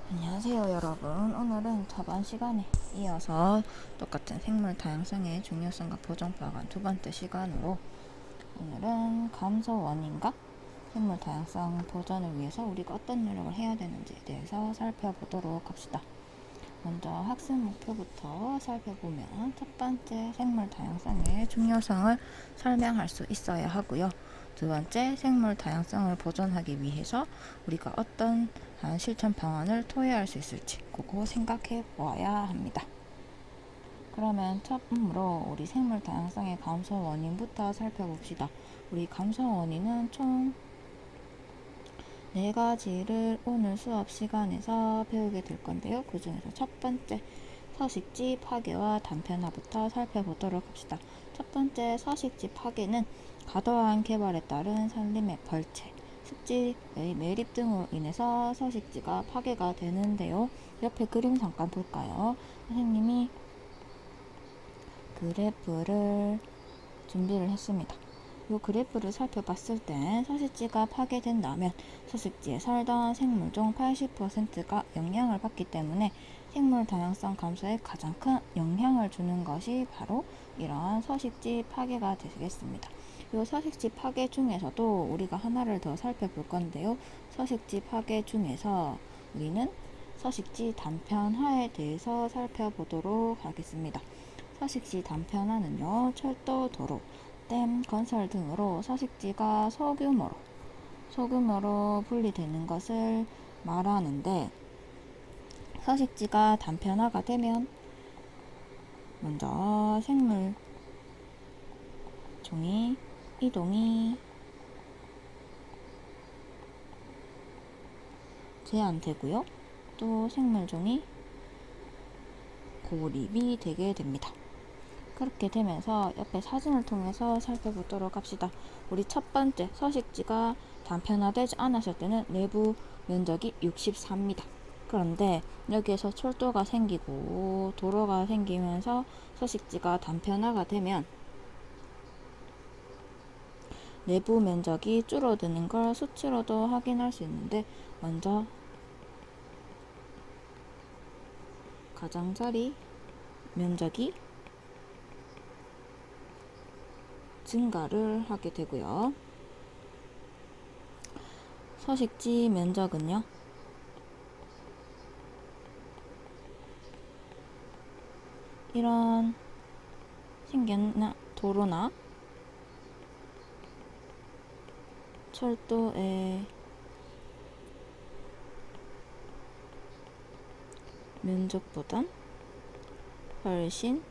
안녕하세요 여러분. 오늘은 저번 시간에 이어서 똑같은 생물 다양성의 중요성과 보존 파악한 두 번째 시간으로 오늘은 감소 원인과 생물 다양성 보존을 위해서 우리가 어떤 노력을 해야 되는지에 대해서 살펴보도록 합시다. 먼저 학습 목표부터 살펴보면 첫 번째 생물 다양성의 중요성을 설명할 수 있어야 하고요. 두 번째 생물 다양성을 보존하기 위해서 우리가 어떤 실천 방안을 토해할 수 있을지 그거 생각해 보아야 합니다. 그러면 처음으로 우리 생물 다양성의 감소 원인부터 살펴봅시다. 우리 감소 원인은 총 4가지를 오늘 수업 시간에서 배우게 될 건데요. 그 중에서 첫 번째 서식지 파괴와 단편화부터 살펴보도록 합시다. 첫 번째 서식지 파괴는 과도한 개발에 따른 산림의 벌채, 습지의 매립 등으로 인해서 서식지가 파괴가 되는데요. 옆에 그림 잠깐 볼까요? 선생님이 그래프를 준비를 했습니다. 이 그래프를 살펴봤을 때 서식지가 파괴된다면 서식지에 살던 생물 중 80%가 영향을 받기 때문에 생물 다양성 감소에 가장 큰 영향을 주는 것이 바로 이러한 서식지 파괴가 되겠습니다. 이 서식지 파괴 중에서도 우리가 하나를 더 살펴볼 건데요. 서식지 파괴 중에서 우리는 서식지 단편화에 대해서 살펴보도록 하겠습니다. 서식지 단편화는요, 철도, 도로, 댐, 건설 등으로 서식지가 소규모로 분리되는 것을 말하는데, 서식지가 단편화가 되면 먼저 생물 종이 이동이 제한되고요. 또 생물 종이 고립이 되게 됩니다. 그렇게 되면서 옆에 사진을 통해서 살펴보도록 합시다. 우리 첫 번째 서식지가 단편화되지 않았을 때는 내부 면적이 64입니다. 그런데 여기에서 철도가 생기고 도로가 생기면서 서식지가 단편화가 되면 내부 면적이 줄어드는 걸 수치로도 확인할 수 있는데, 먼저 가장자리 면적이 증가를 하게 되고요. 서식지 면적은요, 이런 도로나 철도의 면적보단 훨씬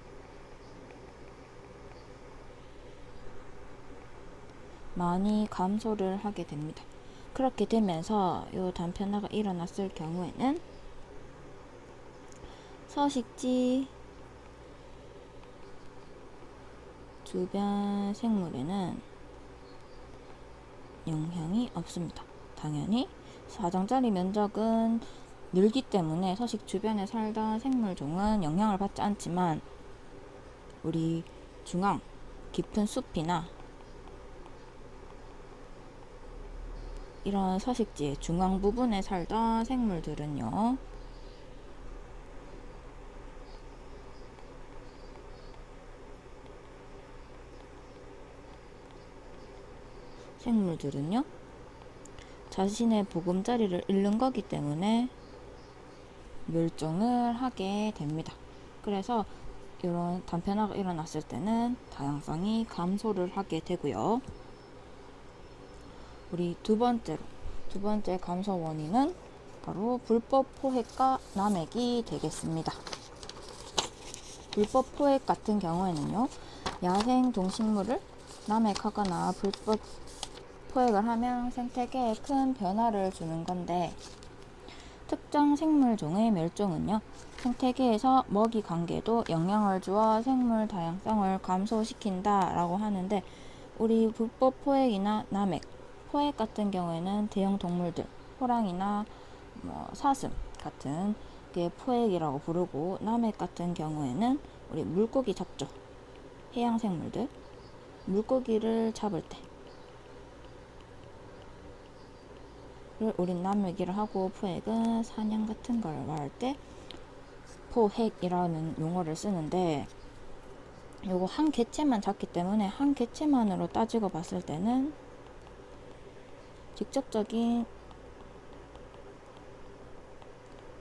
많이 감소를 하게 됩니다. 그렇게 되면서 이 단편화가 일어났을 경우에는 서식지 주변 생물에는 영향이 없습니다. 당연히 가장자리 면적은 늘기 때문에 서식 주변에 살던 생물종은 영향을 받지 않지만 우리 중앙 깊은 숲이나 이런 서식지의 중앙 부분에 살던 생물들은요, 자신의 보금자리를 잃는 거기 때문에 멸종을 하게 됩니다. 그래서 이런 단편화가 일어났을 때는 다양성이 감소를 하게 되고요. 우리 두 번째 감소 원인은 바로 불법 포획과 남획이 되겠습니다. 불법 포획 같은 경우에는요, 야생 동식물을 남획하거나 불법 포획을 하면 생태계에 큰 변화를 주는 건데, 특정 생물종의 멸종은요, 생태계에서 먹이 관계도 영향을 주어 생물 다양성을 감소시킨다 라고 하는데, 우리 불법 포획이나 남획, 포획 같은 경우에는 대형 동물들, 호랑이나 사슴 같은 게 포획이라고 부르고, 남획 같은 경우에는 우리 물고기 잡죠. 해양 생물들, 물고기를 잡을 때 우린 나무위기를 하고 포획은 사냥 같은 걸 말할 때 포획이라는 용어를 쓰는데, 요거 한 개체만 잡기 때문에 한 개체만으로 따지고 봤을 때는 직접적인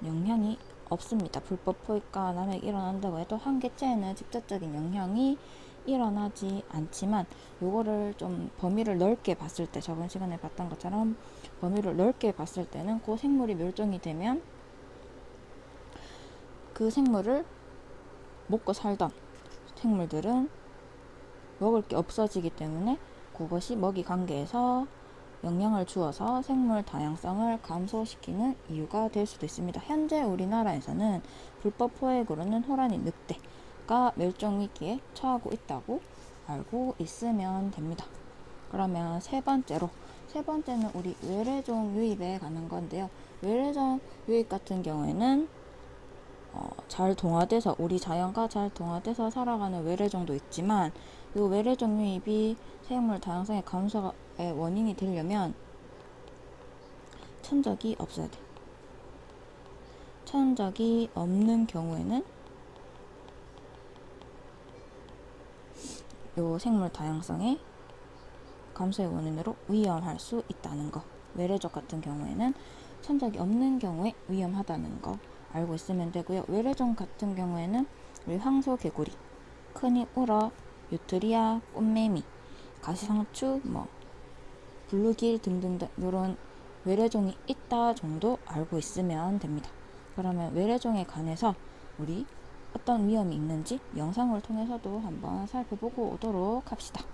영향이 없습니다. 불법 포획과 남획이 일어난다고 해도 한 개체에는 직접적인 영향이 일어나지 않지만, 요거를 좀 범위를 넓게 봤을 때, 저번 시간에 봤던 것처럼 범위를 넓게 봤을 때는 그 생물이 멸종이 되면 그 생물을 먹고 살던 생물들은 먹을 게 없어지기 때문에 그것이 먹이 관계에서 영향을 주어서 생물 다양성을 감소시키는 이유가 될 수도 있습니다. 현재 우리나라에서는 불법 포획으로는 호랑이, 늑대가 멸종 위기에 처하고 있다고 알고 있으면 됩니다. 그러면 세 번째는 우리 외래종 유입에 관한 건데요. 외래종 유입 같은 경우에는 잘 동화돼서, 우리 자연과 잘 동화돼서 살아가는 외래종도 있지만, 이 외래종 유입이 생물 다양성의 감소의 원인이 되려면 천적이 없어야 돼. 천적이 없는 경우에는 이 생물 다양성의 감소의 원인으로 위험할 수 있다는 거. 외래종 같은 경우에는 천적이 없는 경우에 위험하다는 거 알고 있으면 되고요. 외래종 같은 경우에는 우리 황소개구리, 크니 우럭, 유트리아, 꽃매미, 가시상추, 블루길 등등 이런 외래종이 있다 정도 알고 있으면 됩니다. 그러면 외래종에 관해서 우리 어떤 위험이 있는지 영상을 통해서도 한번 살펴보고 오도록 합시다.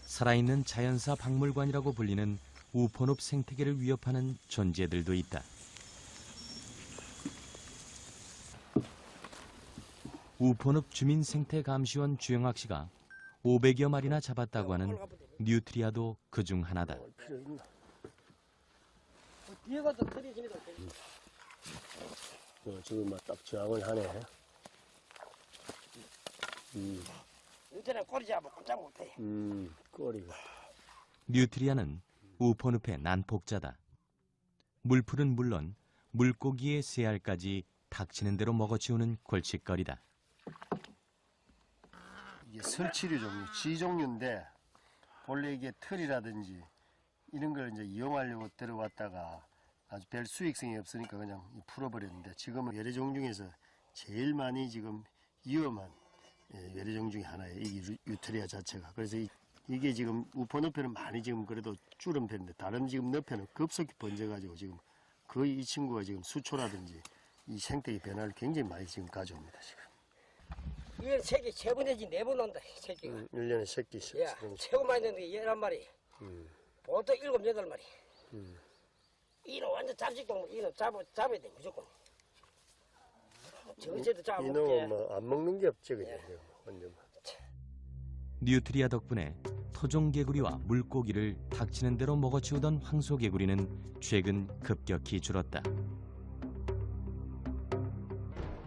살아있는 자연사 박물관이라고 불리는 우포늪 생태계를 위협하는 존재들도 있다. 우포늪 주민생태감시원 주영학 씨가 500여 마리나 잡았다고 하는 뉴트리아도 그중 하나다. 뒤에 가서 털이 지내도 지금 딱 저항을 하네. 인터넷 꼬리 잡아 꼼짝 못해. 꼬리가. 뉴트리아는 우포늪의 난폭자다. 물풀은 물론 물고기의 새알까지 닥치는 대로 먹어치우는 골칫거리다. 이게 설치류 종류, 쥐 종류인데 본래 이게 털이라든지 이런 걸 이제 이용하려고 들어왔다가 아주 별 수익성이 없으니까 그냥 풀어버렸는데, 지금은 외래종 중에서 제일 많이 지금 위험한 외래종 중에 하나예요. 이 유트리아 자체가. 그래서 이게 지금 우포늪에는 많이 지금 그래도 줄은 편인데, 다른 지금 늪에는 급속히 번져가지고 지금 거의 이 친구가 지금 수초라든지 이 생태계 변화를 굉장히 많이 지금 가져옵니다. 지금. 이게 새끼 세 번 내지 네 번 온다. 새끼가. 1년에 새끼 야, 최고 많이 내는 게 11마리. 보통 7, 8마리. 이놈 완전 잡식동, 이놈 잡아야 돼 무조건. 저기서도 잡아먹게. 이놈은 안 먹는 게 없지 그냥. 완전. 뉴트리아 덕분에 토종개구리와 물고기를 닥치는 대로 먹어치우던 황소개구리는 최근 급격히 줄었다.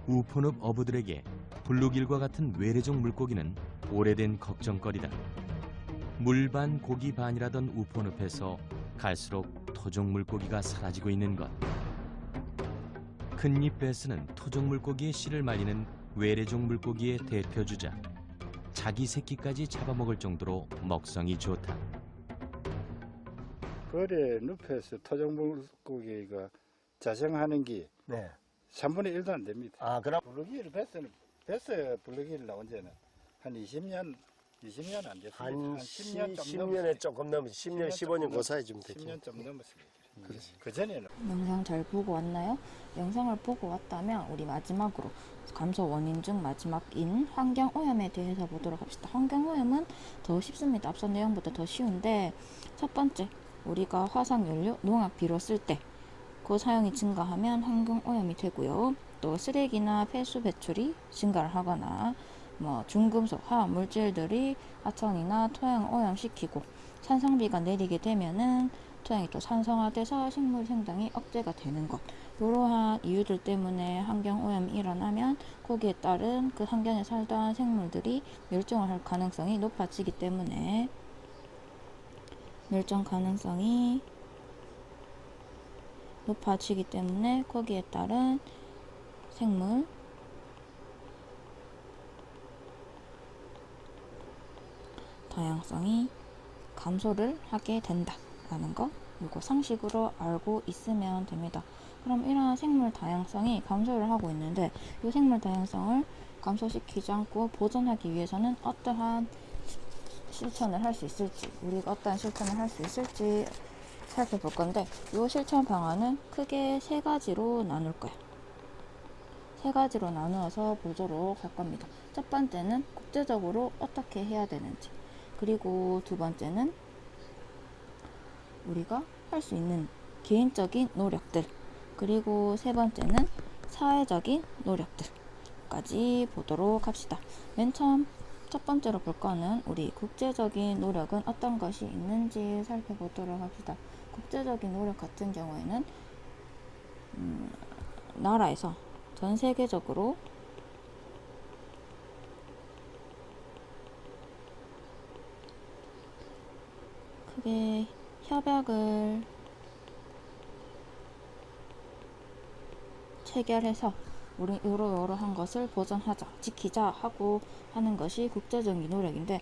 우포늪 어부들에게 블루길과 같은 외래종 물고기는 오래된 걱정거리다. 물반 고기 반이라던 우포늪에서 갈수록 토종 물고기가 사라지고 있는 것. 큰잎 베스는 토종 물고기의 씨를 말리는 외래종 물고기의 대표주자. 자기 새끼까지 잡아먹을 정도로 먹성이 좋다. 거래 늪에서 토종 물고기가 자생하는 게 네. 3분의 1도 안 됩니다. 아 그럼 블루길 베스 블루길 나온 지는 한 20년 안 됐습니다. 한 10년 좀 10년에 조금 넘었 10년 15년 그 사이 좀 됐죠. 10년 좀 넘었습니다. 그 전에는 영상 잘 보고 왔나요? 영상을 보고 왔다면 우리 마지막으로 감소 원인 중 마지막인 환경오염에 대해서 보도록 합시다. 환경오염은 더 쉽습니다. 앞선 내용보다 더 쉬운데, 첫 번째, 우리가 화석연료, 농약 비료 쓸 때 그 사용이 증가하면 환경오염이 되고요. 또 쓰레기나 폐수 배출이 증가를 하거나 중금속, 화학물질들이 하천이나 토양을 오염시키고 산성비가 내리게 되면은 토양이 또 산성화돼서 식물 생장이 억제가 되는 것. 이러한 이유들 때문에 환경오염이 일어나면 거기에 따른 그 환경에 살던 생물들이 멸종을 할 가능성이 높아지기 때문에 거기에 따른 생물 다양성이 감소를 하게 된다라는 거, 이거 상식으로 알고 있으면 됩니다. 그럼 이러한 생물 다양성이 감소를 하고 있는데 이 생물 다양성을 감소시키지 않고 보존하기 위해서는 어떠한 실천을 할 수 있을지, 우리가 어떠한 실천을 할 수 있을지 살펴볼 건데, 이 실천 방안은 크게 세 가지로 나눌 거예요. 세 가지로 나누어서 보도록 할 겁니다. 첫 번째는 국제적으로 어떻게 해야 되는지, 그리고 두 번째는 우리가 할 수 있는 개인적인 노력들, 그리고 세 번째는 사회적인 노력들까지 보도록 합시다. 맨 처음 첫 번째로 볼 거는 우리 국제적인 노력은 어떤 것이 있는지 살펴보도록 합시다. 국제적인 노력 같은 경우에는 나라에서 전 세계적으로 크게 협약을 체결해서 우리 이러한 것을 보존하자, 지키자 하고 하는 것이 국제적인 노력인데,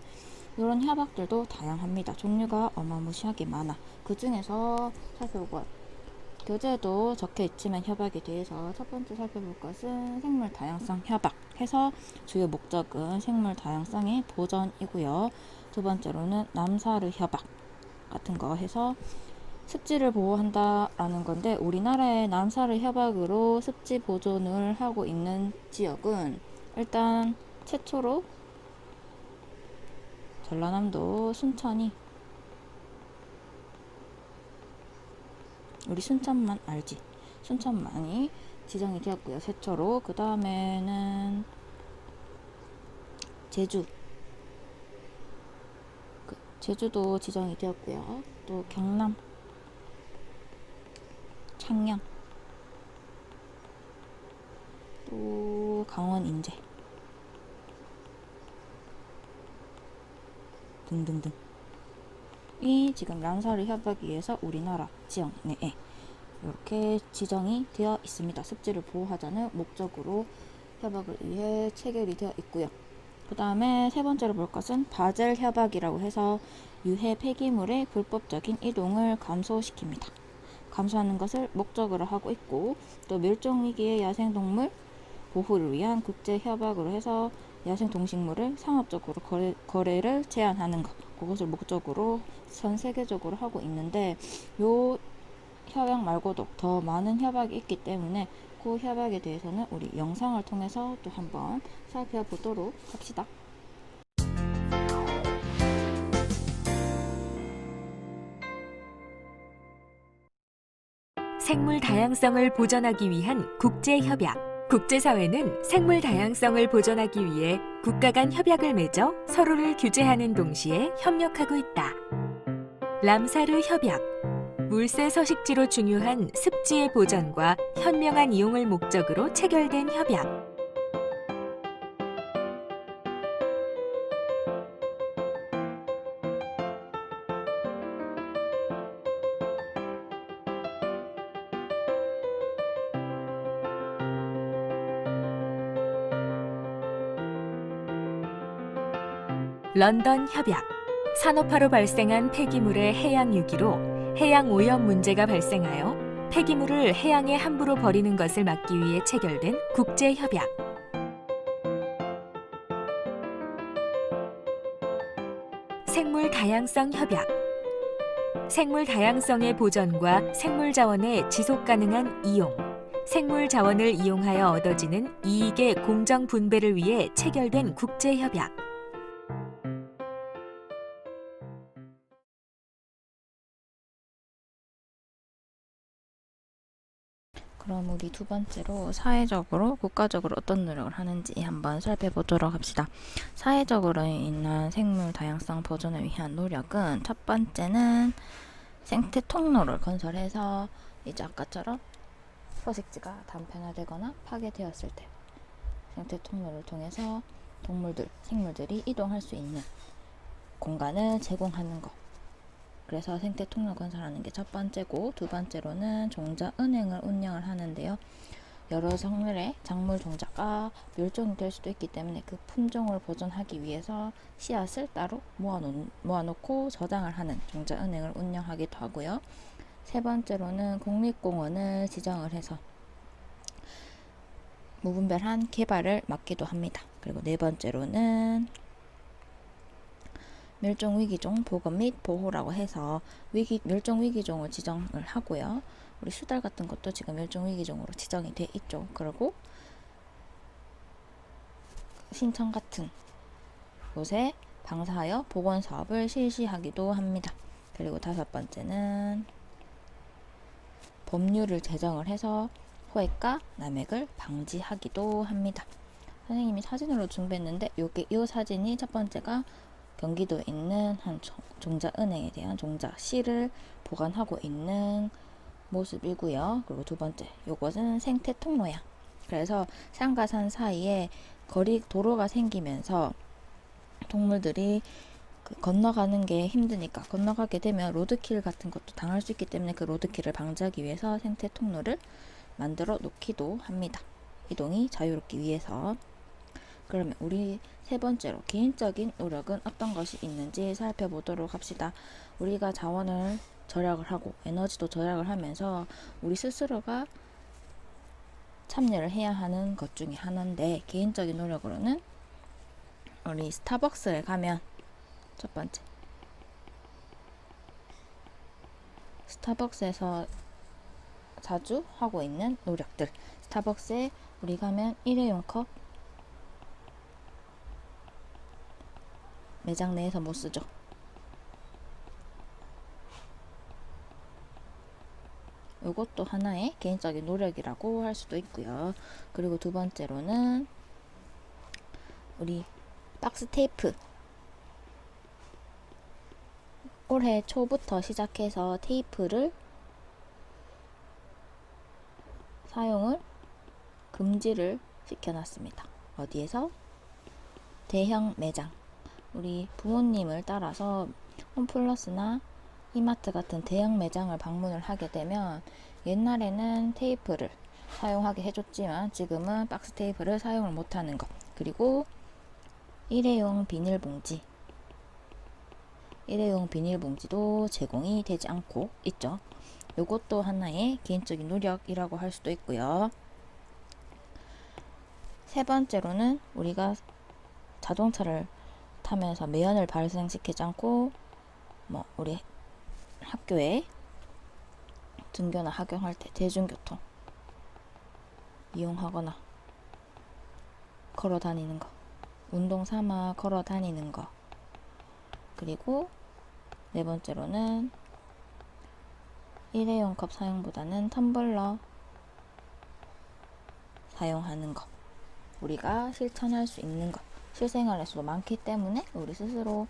이런 협약들도 다양합니다. 종류가 어마무시하게 많아. 그 중에서 살펴볼 교재도 적혀 있지만 협약에 대해서 첫 번째 살펴볼 것은 생물 다양성 협약 해서 주요 목적은 생물 다양성의 보전이고요. 두 번째로는 남사르 협약 같은 거 해서 습지를 보호한다라는 건데, 우리나라의 남사르 협약으로 습지 보존을 하고 있는 지역은 일단 최초로 전라남도 순천이, 우리 순천만 알지? 순천만이 지정이 되었고요. 최초로. 그 다음에는 제주도 지정이 되었고요. 또 경남, 창녕, 또 강원, 인제 등등등. 이 지금 람사르 협약에 의해서 우리나라 지역 내에 이렇게 지정이 되어 있습니다. 습지를 보호하자는 목적으로 협약을 위해 체결이 되어 있고요. 그 다음에 세 번째로 볼 것은 바젤 협약이라고 해서 유해 폐기물의 불법적인 이동을 감소시킵니다. 감소하는 것을 목적으로 하고 있고, 또 멸종위기의 야생동물 보호를 위한 국제협약으로 해서 야생동식물을 상업적으로 거래를 제한하는 것, 그것을 목적으로 전 세계적으로 하고 있는데, 요 협약 말고도 더 많은 협약이 있기 때문에 그 협약에 대해서는 우리 영상을 통해서 또 한번 살펴보도록 합시다. 생물 다양성을 보존하기 위한 국제협약. 국제사회는 생물 다양성을 보존하기 위해 국가 간 협약을 맺어 서로를 규제하는 동시에 협력하고 있다. 람사르 협약. 물새 서식지로 중요한 습지의 보전과 현명한 이용을 목적으로 체결된 협약. 런던 협약. 산업화로 발생한 폐기물의 해양 유기로 해양 오염 문제가 발생하여 폐기물을 해양에 함부로 버리는 것을 막기 위해 체결된 국제 협약. 생물 다양성 협약. 생물 다양성의 보전과 생물 자원의 지속 가능한 이용, 생물 자원을 이용하여 얻어지는 이익의 공정 분배를 위해 체결된 국제 협약. 그럼 우리 두 번째로 사회적으로, 국가적으로 어떤 노력을 하는지 한번 살펴보도록 합시다. 사회적으로 인한 생물 다양성 보존을 위한 노력은 첫 번째는 생태 통로를 건설해서 이제 아까처럼 서식지가 단편화되거나 파괴되었을 때 생태 통로를 통해서 동물들, 생물들이 이동할 수 있는 공간을 제공하는 것. 그래서 생태 통로 건설하는 게 첫 번째고, 두 번째로는 종자 은행을 운영을 하는데요. 여러 종류의 작물 종자가 멸종이 될 수도 있기 때문에 그 품종을 보존하기 위해서 씨앗을 따로 모아놓고 저장을 하는 종자 은행을 운영하기도 하고요. 세 번째로는 국립공원을 지정을 해서 무분별한 개발을 막기도 합니다. 그리고 네 번째로는 멸종위기종 보건 및 보호라고 해서 멸종위기종을 지정을 하고요. 우리 수달 같은 것도 지금 멸종위기종으로 지정이 돼 있죠. 그리고 신천 같은 곳에 방사하여 복원 사업을 실시하기도 합니다. 그리고 다섯 번째는 법률을 제정을 해서 포획과 남획을 방지하기도 합니다. 선생님이 사진으로 준비했는데 이 사진이 첫 번째가 경기도에 있는 한 종자은행에 대한 종자 씨를 보관하고 있는 모습이고요. 그리고 두 번째, 요것은 생태 통로야. 그래서 산과 산 사이에 도로가 생기면서 동물들이 건너가는 게 힘드니까 건너가게 되면 로드킬 같은 것도 당할 수 있기 때문에 그 로드킬을 방지하기 위해서 생태 통로를 만들어 놓기도 합니다. 이동이 자유롭기 위해서. 그러면 우리 세 번째로 개인적인 노력은 어떤 것이 있는지 살펴보도록 합시다. 우리가 자원을 절약을 하고 에너지도 절약을 하면서 우리 스스로가 참여를 해야 하는 것 중에 하나인데, 개인적인 노력으로는 우리 스타벅스에 가면 첫 번째, 스타벅스에서 자주 하고 있는 노력들. 스타벅스에 우리 가면 일회용 컵 매장 내에서 못 쓰죠. 이것도 하나의 개인적인 노력이라고 할 수도 있고요. 그리고 두 번째로는 우리 박스 테이프. 올해 초부터 시작해서 테이프를 사용을 금지를 시켜놨습니다. 어디에서? 대형 매장. 우리 부모님을 따라서 홈플러스나 이마트 같은 대형 매장을 방문을 하게 되면 옛날에는 테이프를 사용하게 해줬지만 지금은 박스 테이프를 사용을 못하는 것. 그리고 일회용 비닐봉지. 일회용 비닐봉지도 제공이 되지 않고 있죠. 이것도 하나의 개인적인 노력이라고 할 수도 있고요. 세 번째로는 우리가 자동차를 타면서 매연을 발생시키지 않고 우리 학교에 등교나 하교할 때 대중교통 이용하거나 걸어 다니는 거, 운동 삼아 걸어 다니는 거. 그리고 네 번째로는 일회용 컵 사용보다는 텀블러 사용하는 거. 우리가 실천할 수 있는 것. 실생활에서도 많기 때문에 우리 스스로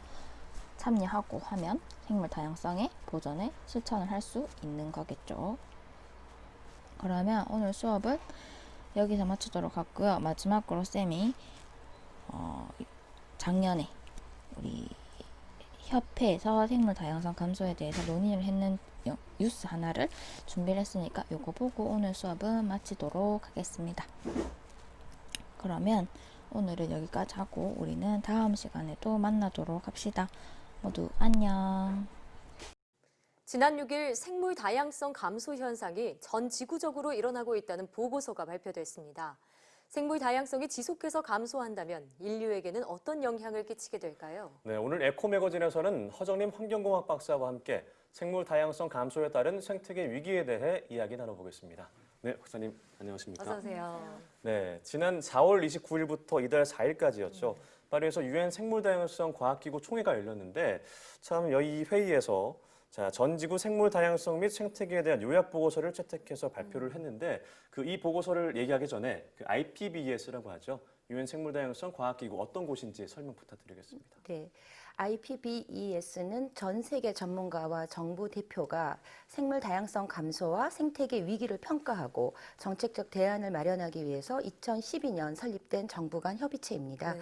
참여하고 하면 생물 다양성의 보존에 실천을 할 수 있는 거겠죠. 그러면 오늘 수업은 여기서 마치도록 하고요. 마지막으로 쌤이 작년에 우리 협회에서 생물 다양성 감소에 대해서 논의를 했는 뉴스 하나를 준비를 했으니까 요거 보고 오늘 수업은 마치도록 하겠습니다. 그러면 오늘은 여기까지 하고 우리는 다음 시간에 또 만나도록 합시다. 모두 안녕. 지난 6일 생물 다양성 감소 현상이 전 지구적으로 일어나고 있다는 보고서가 발표됐습니다. 생물 다양성이 지속해서 감소한다면 인류에게는 어떤 영향을 끼치게 될까요? 네, 오늘 에코 매거진에서는 허정림 환경공학 박사와 함께 생물 다양성 감소에 따른 생태계 위기에 대해 이야기 나눠보겠습니다. 네, 박사님 안녕하십니까? 어서 오세요. 네, 지난 4월 29일부터 이달 4일까지였죠. 파리에서 유엔 생물 다양성 과학기구 총회가 열렸는데 참 이 회의에서 전 지구 생물 다양성 및 생태계에 대한 요약 보고서를 채택해서 발표를 했는데 이 보고서를 얘기하기 전에 IPBES라고 하죠. 유엔 생물 다양성 과학기구 어떤 곳인지 설명 부탁드리겠습니다. 네. IPBES는 전 세계 전문가와 정부 대표가 생물 다양성 감소와 생태계 위기를 평가하고 정책적 대안을 마련하기 위해서 2012년 설립된 정부 간 협의체입니다. 네.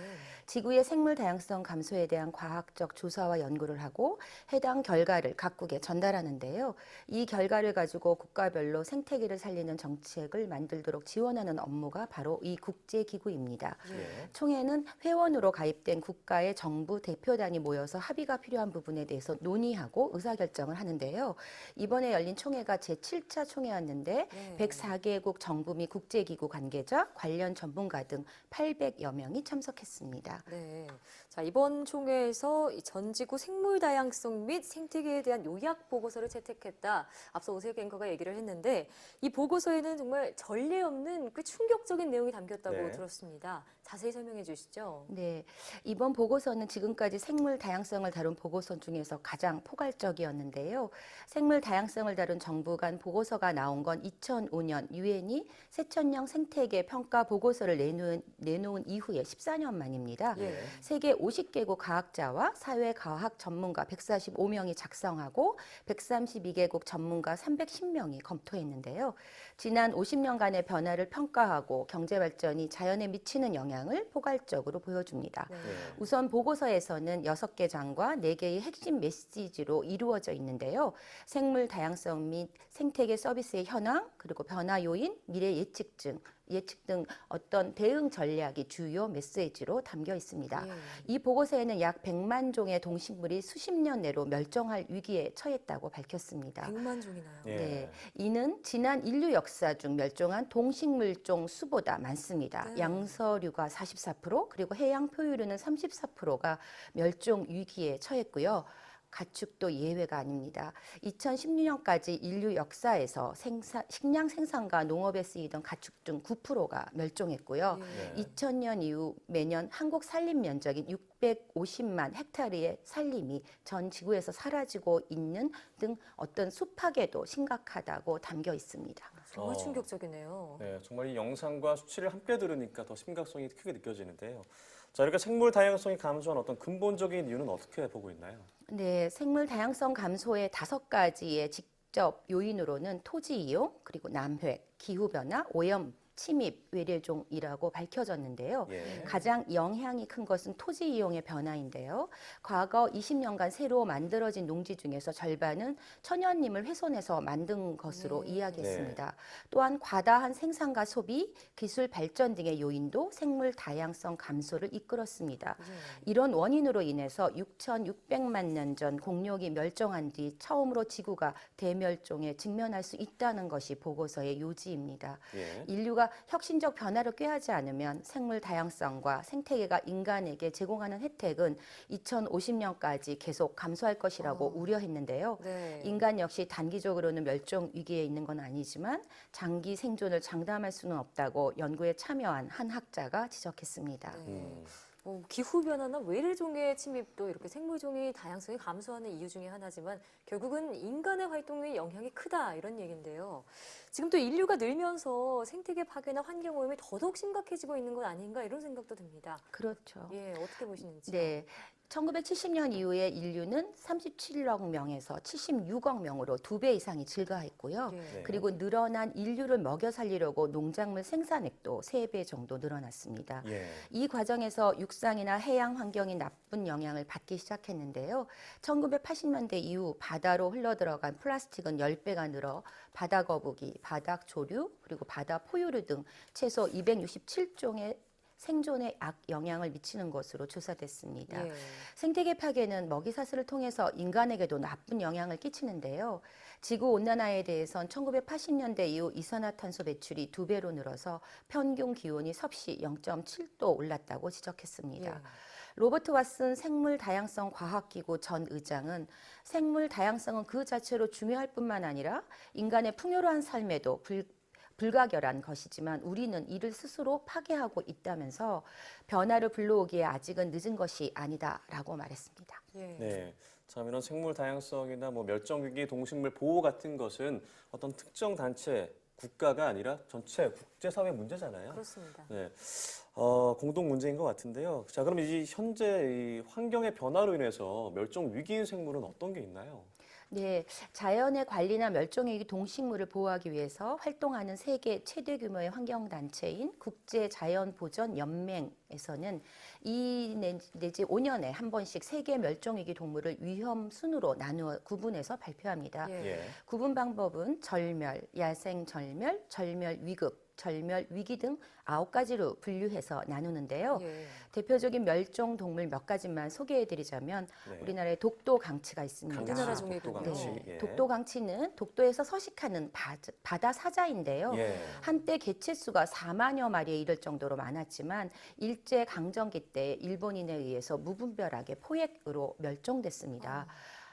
지구의 생물 다양성 감소에 대한 과학적 조사와 연구를 하고 해당 결과를 각국에 전달하는데요. 이 결과를 가지고 국가별로 생태계를 살리는 정책을 만들도록 지원하는 업무가 바로 이 국제기구입니다. 예. 총회는 회원으로 가입된 국가의 정부 대표단이 모여서 합의가 필요한 부분에 대해서 논의하고 의사결정을 하는데요. 이번에 열린 총회가 제7차 총회였는데 네. 104개국 정부 및 국제기구 관계자, 관련 전문가 등 800여 명이 참석했습니다. 네. 자, 이번 총회에서 이 전지구 생물 다양성 및 생태계에 대한 요약 보고서를 채택했다. 앞서 오세혁 앵커가 얘기를 했는데 이 보고서에는 정말 전례 없는 꽤 충격적인 내용이 담겼다고 네. 들었습니다. 자세히 설명해 주시죠. 네, 이번 보고서는 지금까지 생물 다양성을 다룬 보고서 중에서 가장 포괄적이었는데요. 생물 다양성을 다룬 정부 간 보고서가 나온 건 2005년 유엔이 새천령 생태계 평가 보고서를 내놓은 이후에 14년 만입니다. 예. 세계 50개국 과학자와 사회과학 전문가 145명이 작성하고 132개국 전문가 310명이 검토했는데요. 지난 50년간의 변화를 평가하고 경제 발전이 자연에 미치는 영향을 포괄적으로 보여줍니다. 네. 우선 보고서에서는 6개 장과 4개의 핵심 메시지로 이루어져 있는데요. 생물 다양성 및 생태계 서비스의 현황, 그리고 변화 요인, 미래 예측 등 어떤 대응 전략이 주요 메시지로 담겨 있습니다. 예. 이 보고서에는 약 100만 종의 동식물이 수십 년 내로 멸종할 위기에 처했다고 밝혔습니다. 100만 종이나요. 예. 네, 이는 지난 인류 역사 중 멸종한 동식물종 수보다 많습니다. 네. 양서류가 44%, 그리고 해양 포유류는 34%가 멸종 위기에 처했고요. 가축도 예외가 아닙니다. 2016년까지 인류 역사에서 식량 생산과 농업에 쓰이던 가축 중 9%가 멸종했고요. 예. 2000년 이후 매년 한국 산림 면적인 650만 헥타르의 산림이 전 지구에서 사라지고 있는 등 어떤 숲파괴도 심각하다고 담겨 있습니다. 정말 어. 충격적이네요. 네, 정말 이 영상과 수치를 함께 들으니까 더 심각성이 크게 느껴지는데요. 자, 이렇게 생물 다양성이 감소한 어떤 근본적인 이유는 어떻게 보고 있나요? 네, 생물 다양성 감소의 5가지의 직접 요인으로는 토지 이용, 그리고 남획, 기후 변화, 오염, 침입, 외래종이라고 밝혀졌는데요. 예. 가장 영향이 큰 것은 토지 이용의 변화인데요. 과거 20년간 새로 만들어진 농지 중에서 절반은 천연림을 훼손해서 만든 것으로 이야기했습니다. 또한 과다한 생산과 소비, 기술 발전 등의 요인도 생물 다양성 감소를 이끌었습니다. 이런 원인으로 인해서 6,600만 년 전 공룡이 멸종한 뒤 처음으로 지구가 대멸종에 직면할 수 있다는 것이 보고서의 요지입니다. 예. 인류가 혁신적 변화를 꾀하지 않으면 생물 다양성과 생태계가 인간에게 제공하는 혜택은 2050년까지 계속 감소할 것이라고 우려했는데요. 네. 인간 역시 단기적으로는 멸종 위기에 있는 건 아니지만 장기 생존을 장담할 수는 없다고 연구에 참여한 한 학자가 지적했습니다. 음. 기후 변화나 외래종의 침입도 이렇게 생물종의 다양성이 감소하는 이유 중에 하나지만 결국은 인간의 활동의 영향이 크다 이런 얘기인데요. 지금 또 인류가 늘면서 생태계 파괴나 환경 오염이 더더욱 심각해지고 있는 건 아닌가 이런 생각도 듭니다. 그렇죠. 예, 어떻게 보시는지. 네. 1970년 이후에 인류는 37억 명에서 76억 명으로 2배 이상이 증가했고요. 예. 그리고 늘어난 인류를 먹여 살리려고 농작물 생산액도 3배 정도 늘어났습니다. 예. 이 과정에서 육상이나 해양 환경이 나쁜 영향을 받기 시작했는데요. 1980년대 이후 바다로 흘러들어간 플라스틱은 10배가 늘어 바다 거북이, 바닥 조류, 그리고 바다 포유류 등 최소 267종의 생존에 영향을 미치는 것으로 조사됐습니다. 예. 생태계 파괴는 먹이사슬을 통해서 인간에게도 나쁜 영향을 끼치는데요. 지구온난화에 대해선 1980년대 이후 이산화탄소 배출이 2배로 늘어서 평균 기온이 섭씨 0.7도 올랐다고 지적했습니다. 예. 로버트 왓슨 생물 다양성 과학기구 전 의장은 생물 다양성은 그 자체로 중요할 뿐만 아니라 인간의 풍요로운 삶에도 불가결한 것이지만 우리는 이를 스스로 파괴하고 있다면서 변화를 불러오기에 아직은 늦은 것이 아니다라고 말했습니다. 예. 네. 참 이런 생물 다양성이나 멸종 위기 동식물 보호 같은 것은 어떤 특정 단체 국가가 아니라 전체 국제사회 문제잖아요. 그렇습니다. 네, 공동 문제인 것 같은데요. 자, 그럼 이 현재 이 환경의 변화로 인해서 멸종 위기인 생물은 어떤 게 있나요? 네, 자연의 관리나 멸종위기 동식물을 보호하기 위해서 활동하는 세계 최대 규모의 환경단체인 국제자연보전연맹에서는 2 내지 5년에 한 번씩 세계 멸종위기 동물을 위험 순으로 나누어 구분해서 발표합니다. 예. 구분 방법은 절멸, 야생절멸, 절멸위급, 절멸위기 등 9가지로 분류해서 나누는데요. 예. 대표적인 멸종동물 몇 가지만 소개해드리자면 네. 우리나라에 독도강치가 있습니다. 우리나라 종이군요. 독도강치. 네, 예. 독도강치는 독도에서 서식하는 바다 사자인데요. 예. 한때 개체수가 4만여 마리에 이를 정도로 많았지만 일제 강점기 때 일본인에 의해서 무분별하게 포획으로 멸종됐습니다.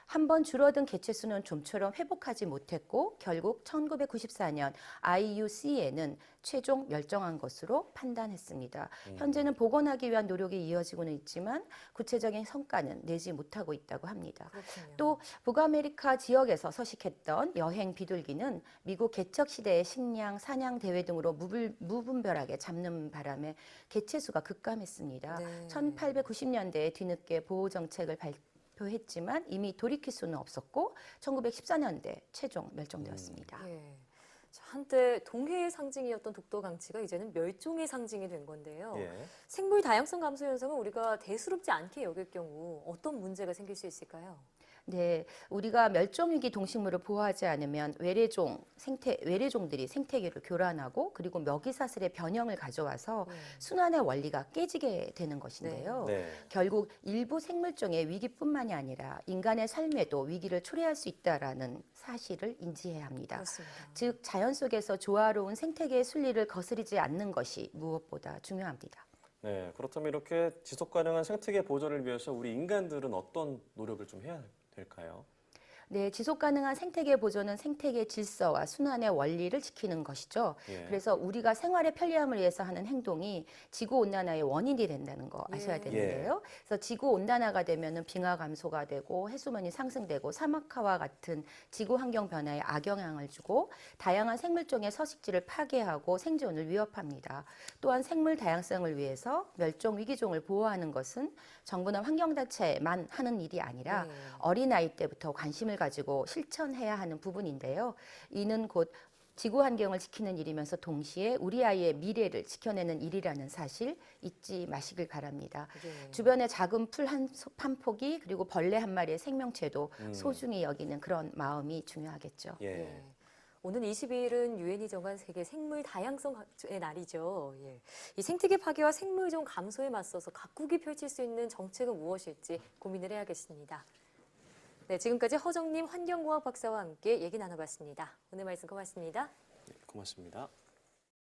한 번 줄어든 개체수는 좀처럼 회복하지 못했고 결국 1994년 IUCN은 최종 멸종한 것으로 판단했습니다. 현재는 복원하기 위한 노력이 이어지고는 있지만 구체적인 성과는 내지 못하고 있다고 합니다. 그렇군요. 또 북아메리카 지역에서 서식했던 여행 비둘기는 미국 개척 시대의 식량, 사냥 대회 등으로 무분별하게 잡는 바람에 개체수가 급감했습니다. 네. 1890년대에 뒤늦게 보호 정책을 발표했지만 이미 돌이킬 수는 없었고 1914년대 최종 멸종되었습니다. 예. 자, 한때 동해의 상징이었던 독도강치가 이제는 멸종의 상징이 된 건데요. 예. 생물 다양성 감소 현상을 우리가 대수롭지 않게 여길 경우 어떤 문제가 생길 수 있을까요? 네, 우리가 멸종위기 동식물을 보호하지 않으면 외래종들이 생태계를 교란하고 그리고 먹이사슬의 변형을 가져와서 순환의 원리가 깨지게 되는 것인데요. 네. 결국 일부 생물종의 위기뿐만이 아니라 인간의 삶에도 위기를 초래할 수 있다라는 사실을 인지해야 합니다. 그렇습니다. 즉 자연 속에서 조화로운 생태계의 순리를 거스르지 않는 것이 무엇보다 중요합니다. 네, 그렇다면 이렇게 지속 가능한 생태계 보존을 위해서 우리 인간들은 어떤 노력을 좀 해야 될까요? 네, 지속 가능한 생태계 보존은 생태계 질서와 순환의 원리를 지키는 것이죠. 예. 그래서 우리가 생활의 편리함을 위해서 하는 행동이 지구 온난화의 원인이 된다는 거 아셔야 예. 되는데요. 그래서 지구 온난화가 되면은 빙하 감소가 되고 해수면이 상승되고 사막화와 같은 지구 환경 변화에 악영향을 주고 다양한 생물종의 서식지를 파괴하고 생존을 위협합니다. 또한 생물 다양성을 위해서 멸종 위기종을 보호하는 것은 정부나 환경단체만 하는 일이 아니라 네. 어린아이 때부터 관심을 가지고 실천해야 하는 부분인데요. 이는 곧 지구 환경을 지키는 일이면서 동시에 우리 아이의 미래를 지켜내는 일이라는 사실 잊지 마시길 바랍니다. 네. 주변에 작은 풀 한 폭이 그리고 벌레 한 마리의 생명체도 소중히 여기는 그런 마음이 중요하겠죠. 예. 예. 오는 22일은 유엔이 정한 세계 생물 다양성의 날이죠. 예. 이 생태계 파괴와 생물종 감소에 맞서서 각국이 펼칠 수 있는 정책은 무엇일지 고민을 해야겠습니다. 네, 지금까지 허정님 환경공학 박사와 함께 얘기 나눠봤습니다. 오늘 말씀 고맙습니다. 고맙습니다.